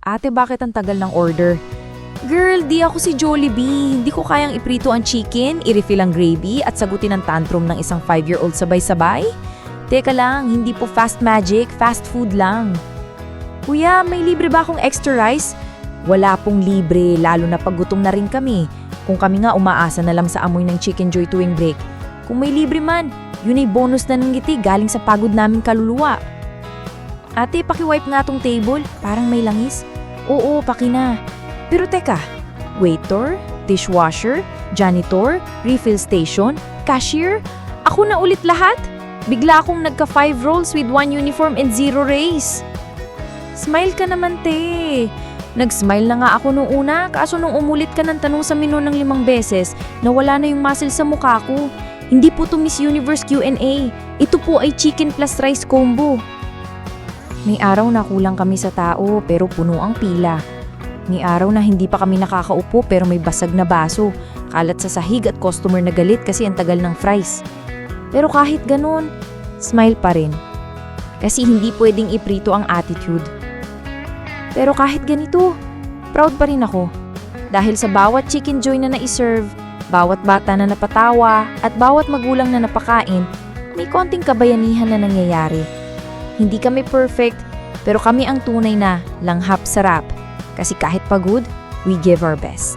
Ate, bakit ang tagal ng order? Girl, di ako si Jollibee. Hindi ko kayang iprito ang chicken, i-refill ang gravy at sagutin ang tantrum ng isang 5-year-old sabay-sabay. Teka lang, hindi po fast magic, fast food lang. Kuya, may libre ba akong extra rice? Wala pong libre, lalo na pag gutom na rin kami. Kung kami nga umaasa na lang sa amoy ng Chicken Joy tuwing break. Kung may libre man, yun ay bonus na ng ngiti galing sa pagod namin kaluluwa. Ate, pakiwipe nga tong table, parang may langis. Oo, paki na. Pero teka, waiter, dishwasher, janitor, refill station, cashier, ako na ulit lahat? Bigla akong nagka 5 roles with 1 uniform and 0 raise. Smile ka naman, te. Nag-smile na nga ako nung una, kaso nung umulit ka ng tanong sa menu ng 5 beses, nawala na yung muscle sa mukha ko. Hindi po to Miss Universe Q&A. Ito po ay chicken plus rice combo. May araw na kulang kami sa tao pero puno ang pila. May araw na hindi pa kami nakakaupo pero may basag na baso, kalat sa sahig at customer na galit kasi ang tagal ng fries. Pero kahit ganun, smile pa rin. Kasi hindi pwedeng iprito ang attitude. Pero kahit ganito, proud pa rin ako. Dahil sa bawat Chicken Joy na naiserve, bawat bata na napatawa, at bawat magulang na napakain, may konting kabayanihan na nangyayari. Hindi kami perfect, pero kami ang tunay na langhap sarap. Kasi kahit pagod, we give our best.